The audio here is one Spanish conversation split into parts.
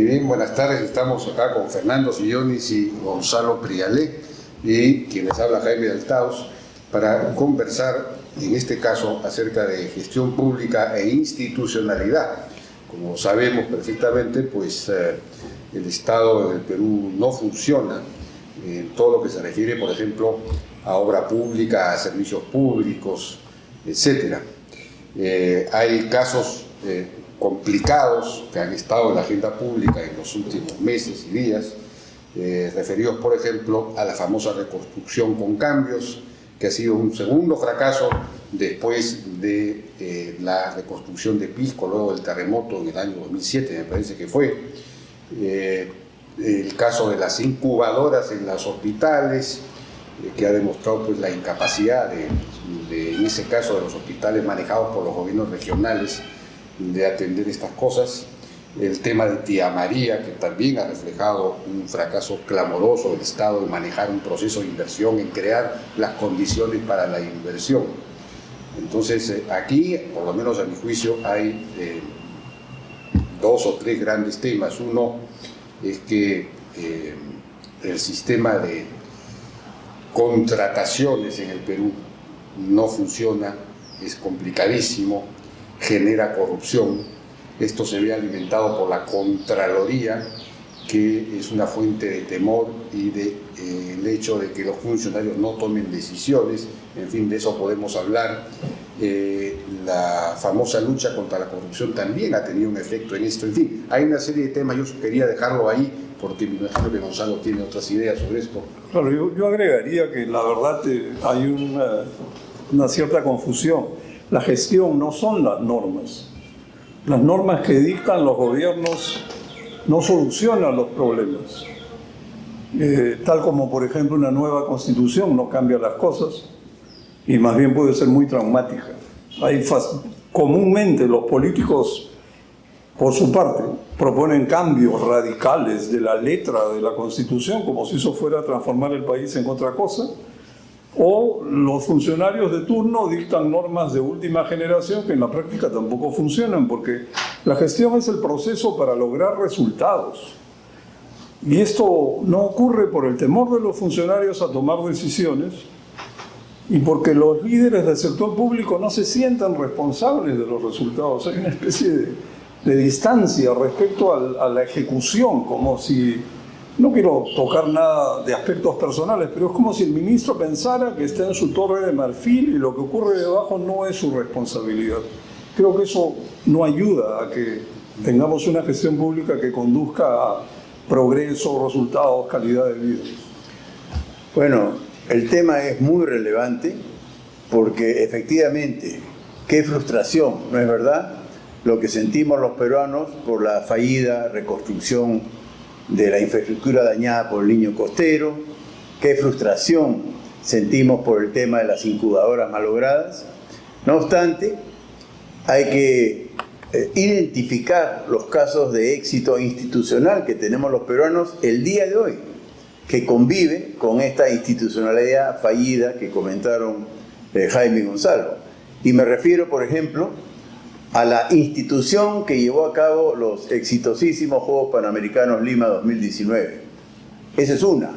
Bien, buenas tardes. Estamos acá con Fernando Sillonis y Gonzalo Prialé y quien les habla, Jaime Daltaos, para conversar en este caso acerca de gestión pública e institucionalidad. Como sabemos perfectamente, pues el Estado del Perú no funciona en todo lo que se refiere, por ejemplo, a obra pública, a servicios públicos, etc. Hay casos complicados que han estado en la agenda pública en los últimos meses y días, referidos, por ejemplo, a la famosa reconstrucción con cambios, que ha sido un segundo fracaso después de la reconstrucción de Pisco, luego del terremoto en el año 2007, me parece que fue. El caso de las incubadoras en los hospitales, que ha demostrado pues, la incapacidad en ese caso de los hospitales manejados por los gobiernos regionales de atender estas cosas. El tema de Tía María, que también ha reflejado un fracaso clamoroso del Estado en manejar un proceso de inversión, en crear las condiciones para la inversión. Entonces, aquí, por lo menos a mi juicio, hay dos o tres grandes temas. Uno es que el sistema de contrataciones en el Perú no funciona, es complicadísimo, genera corrupción. Esto se ve alimentado por la Contraloría, que es una fuente de temor y el hecho de que los funcionarios no tomen decisiones. En fin, de eso podemos hablar. La famosa lucha contra la corrupción también ha tenido un efecto en esto. En fin, hay una serie de temas, yo quería dejarlo ahí porque me imagino que Gonzalo tiene otras ideas sobre esto. Claro, yo agregaría que la verdad hay una cierta confusión. La gestión no son las normas. Las normas que dictan los gobiernos no solucionan los problemas. Tal como, por ejemplo, una nueva constitución no cambia las cosas y más bien puede ser muy traumática. Comúnmente los políticos, por su parte, proponen cambios radicales de la letra de la Constitución, como si eso fuera a transformar el país en otra cosa, o los funcionarios de turno dictan normas de última generación que en la práctica tampoco funcionan, porque la gestión es el proceso para lograr resultados. Y esto no ocurre por el temor de los funcionarios a tomar decisiones y porque los líderes del sector público no se sientan responsables de los resultados. Hay una especie de distancia respecto a la ejecución, como si, no quiero tocar nada de aspectos personales, pero es como si el ministro pensara que está en su torre de marfil y lo que ocurre debajo no es su responsabilidad. Creo que eso no ayuda a que tengamos una gestión pública que conduzca a progreso, resultados, calidad de vida. Bueno, el tema es muy relevante porque efectivamente, qué frustración, ¿no es verdad? Lo que sentimos los peruanos por la fallida reconstrucción de la infraestructura dañada por el Niño Costero, qué frustración sentimos por el tema de las incubadoras malogradas. No obstante, hay que identificar los casos de éxito institucional que tenemos los peruanos el día de hoy, que convive con esta institucionalidad fallida que comentaron Jaime y Gonzalo. Y me refiero, por ejemplo, a la institución que llevó a cabo los exitosísimos Juegos Panamericanos Lima 2019. Esa es una.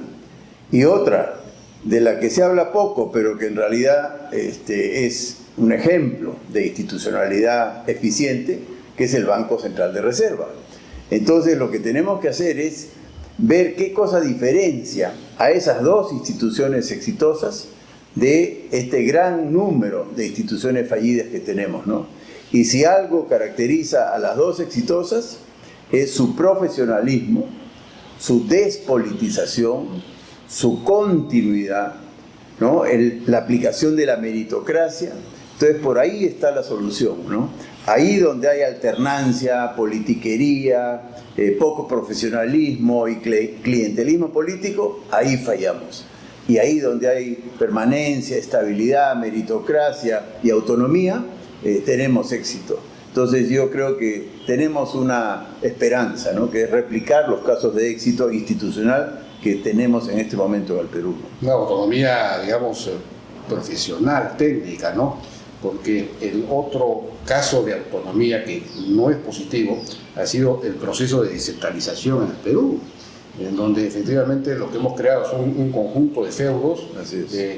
Y otra, de la que se habla poco, pero que en realidad es un ejemplo de institucionalidad eficiente, que es el Banco Central de Reserva. Entonces, lo que tenemos que hacer es ver qué cosa diferencia a esas dos instituciones exitosas de este gran número de instituciones fallidas que tenemos, ¿no? Y si algo caracteriza a las dos exitosas es su profesionalismo, su despolitización, su continuidad, ¿no? La aplicación de la meritocracia. Entonces por ahí está la solución, ¿no? Ahí donde hay alternancia, politiquería, poco profesionalismo y clientelismo político, ahí fallamos. Y ahí donde hay permanencia, estabilidad, meritocracia y autonomía, tenemos éxito. Entonces yo creo que tenemos una esperanza, ¿no? Que es replicar los casos de éxito institucional que tenemos en este momento en el Perú. Una autonomía, digamos, profesional, técnica, ¿no? porque el otro caso de autonomía que no es positivo ha sido el proceso de descentralización en el Perú, en donde efectivamente lo que hemos creado son un conjunto de feudos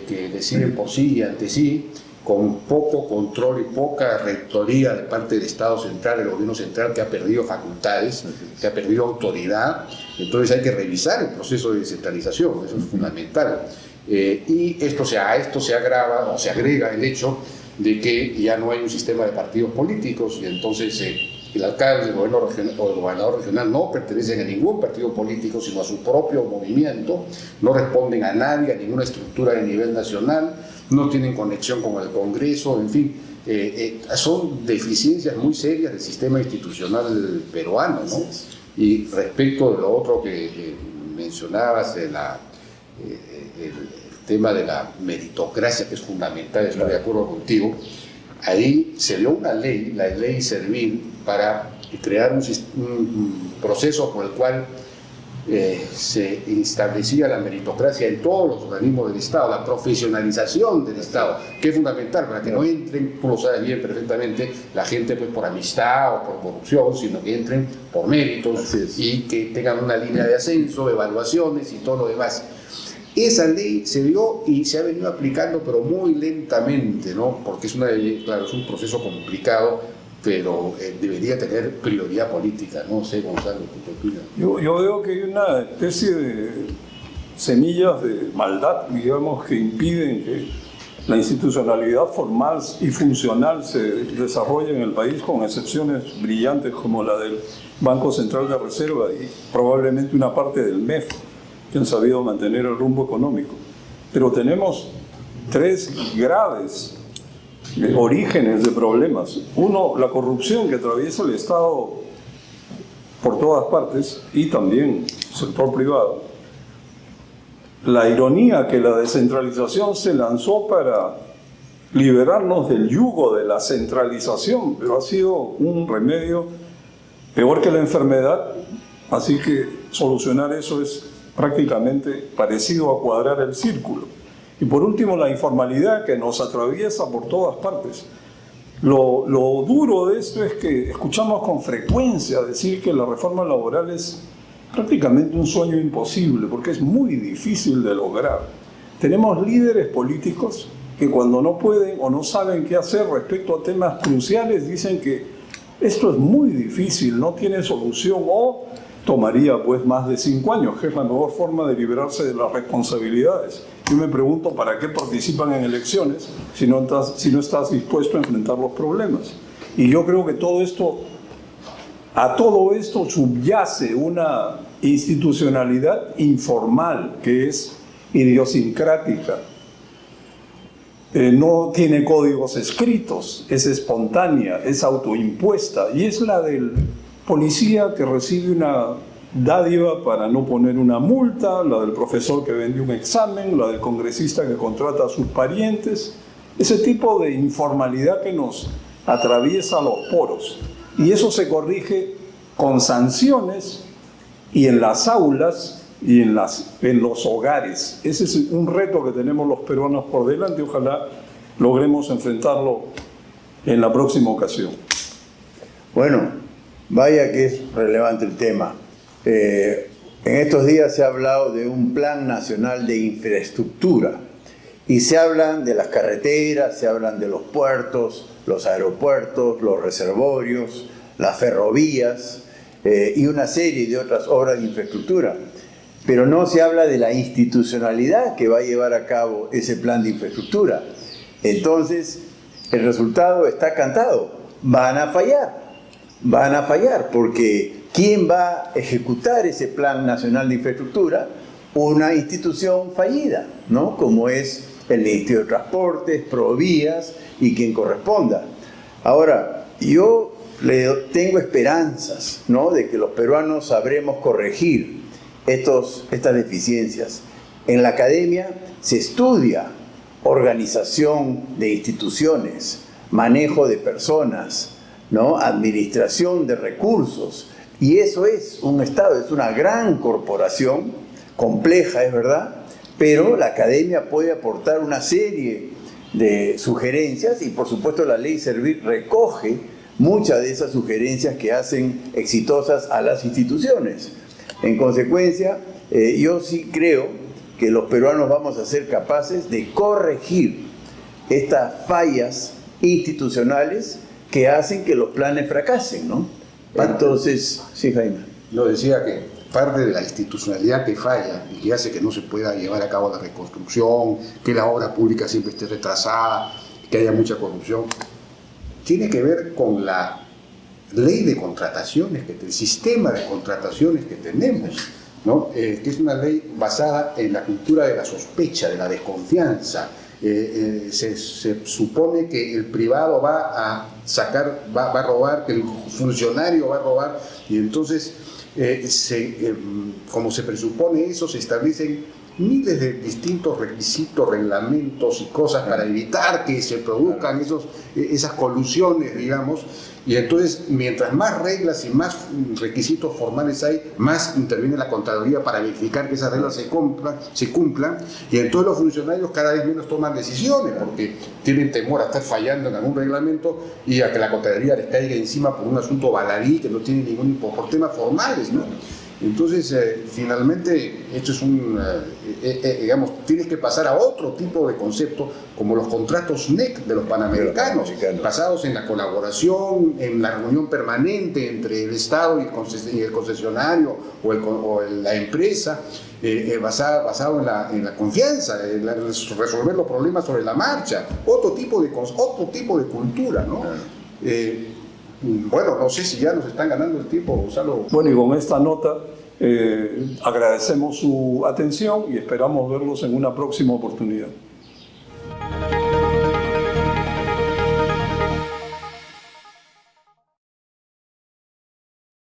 que deciden por sí y ante sí, con poco control y poca rectoría de parte del Estado central, el gobierno central, que ha perdido facultades, que ha perdido autoridad. Entonces hay que revisar el proceso de descentralización, eso es fundamental. Y esto se agrava o se agrega el hecho de que ya no hay un sistema de partidos políticos, y entonces el alcalde, el gobernador regional, o el gobernador regional no pertenecen a ningún partido político, sino a su propio movimiento, no responden a nadie, a ninguna estructura de nivel nacional, no tienen conexión con el Congreso, en fin, son deficiencias muy serias del sistema institucional peruano, ¿no? Y respecto de lo otro que mencionabas, el tema de la meritocracia, que es fundamental, estoy de acuerdo contigo. Ahí se dio una ley, la ley Servil, para crear un proceso por el cual se establecía la meritocracia en todos los organismos del Estado, la profesionalización del Estado, que es fundamental para que no entren, tú lo sabes bien perfectamente, la gente pues por amistad o por corrupción, sino que entren por méritos y que tengan una línea de ascenso, evaluaciones y todo lo demás. Esa ley se dio y se ha venido aplicando, pero muy lentamente, ¿no? Porque es una ley, claro, es un proceso complicado, pero debería tener prioridad política. No sé, Gonzalo, ¿qué opinas? Yo veo que hay una especie de semillas de maldad, digamos, que impiden que la institucionalidad formal y funcional se desarrolle en el país, con excepciones brillantes como la del Banco Central de Reserva y probablemente una parte del MEF, que han sabido mantener el rumbo económico. Pero tenemos tres graves orígenes de problemas. Uno, la corrupción que atraviesa el Estado por todas partes y también el sector privado. La ironía que la descentralización se lanzó para liberarnos del yugo de la centralización, pero ha sido un remedio peor que la enfermedad, así que solucionar eso es prácticamente parecido a cuadrar el círculo. Y por último, la informalidad que nos atraviesa por todas partes. Lo duro de esto es que escuchamos con frecuencia decir que la reforma laboral es prácticamente un sueño imposible, porque es muy difícil de lograr. Tenemos líderes políticos que cuando no pueden o no saben qué hacer respecto a temas cruciales dicen que esto es muy difícil, no tiene solución o tomaría pues más de 5 años, que es la mejor forma de librarse de las responsabilidades. Yo me pregunto para qué participan en elecciones si no estás dispuesto a enfrentar los problemas. Y yo creo que a todo esto subyace una institucionalidad informal que es idiosincrática. No tiene códigos escritos, es espontánea, es autoimpuesta, y es la del policía que recibe una dádiva para no poner una multa, la del profesor que vende un examen, la del congresista que contrata a sus parientes, ese tipo de informalidad que nos atraviesa los poros. Y eso se corrige con sanciones y en las aulas y en los hogares. Ese es un reto que tenemos los peruanos por delante. Ojalá logremos enfrentarlo en la próxima ocasión. Bueno, vaya que es relevante el tema. En estos días se ha hablado de un plan nacional de infraestructura y se hablan de las carreteras, se hablan de los puertos, los aeropuertos, los reservorios, las ferrovías y una serie de otras obras de infraestructura. Pero no se habla de la institucionalidad que va a llevar a cabo ese plan de infraestructura. Entonces, el resultado está cantado. Van a fallar, porque ¿quién va a ejecutar ese Plan Nacional de Infraestructura? Una institución fallida, ¿no? Como es el Ministerio de Transportes, Provías y quien corresponda. Ahora, yo tengo esperanzas, ¿no?, de que los peruanos sabremos corregir estas deficiencias. En la academia se estudia organización de instituciones, manejo de personas, ¿no?, administración de recursos, y eso es un Estado, es una gran corporación, compleja, es verdad, pero la academia puede aportar una serie de sugerencias y por supuesto la ley Servir recoge muchas de esas sugerencias que hacen exitosas a las instituciones. En consecuencia, yo sí creo que los peruanos vamos a ser capaces de corregir estas fallas institucionales que hacen que los planes fracasen, ¿no? Entonces, sí, Jaime. Yo decía que parte de la institucionalidad que falla y que hace que no se pueda llevar a cabo la reconstrucción, que la obra pública siempre esté retrasada, que haya mucha corrupción, tiene que ver con la ley de contrataciones, el sistema de contrataciones que tenemos, ¿no? Que es una ley basada en la cultura de la sospecha, de la desconfianza. Se supone que el privado va a sacar, va a robar, que el funcionario va a robar, y entonces, como se presupone eso, se establecen miles de distintos requisitos, reglamentos y cosas para evitar que se produzcan esas colusiones, digamos. Y entonces, mientras más reglas y más requisitos formales hay, más interviene la Contraloría para verificar que esas reglas se cumplan, y entonces los funcionarios cada vez menos toman decisiones porque tienen temor a estar fallando en algún reglamento y a que la Contraloría les caiga encima por un asunto baladí que no tiene ningún por temas formales, ¿no? Entonces, finalmente, esto es digamos, tienes que pasar a otro tipo de concepto, como los contratos NEC de los panamericanos, basados en la colaboración, en la reunión permanente entre el Estado y el concesionario o la empresa, basado en la confianza, en resolver los problemas sobre la marcha, otro tipo de cultura, ¿no? Bueno, no sé si ya nos están ganando el tiempo, Gonzalo. Bueno, y con esta nota agradecemos su atención y esperamos verlos en una próxima oportunidad.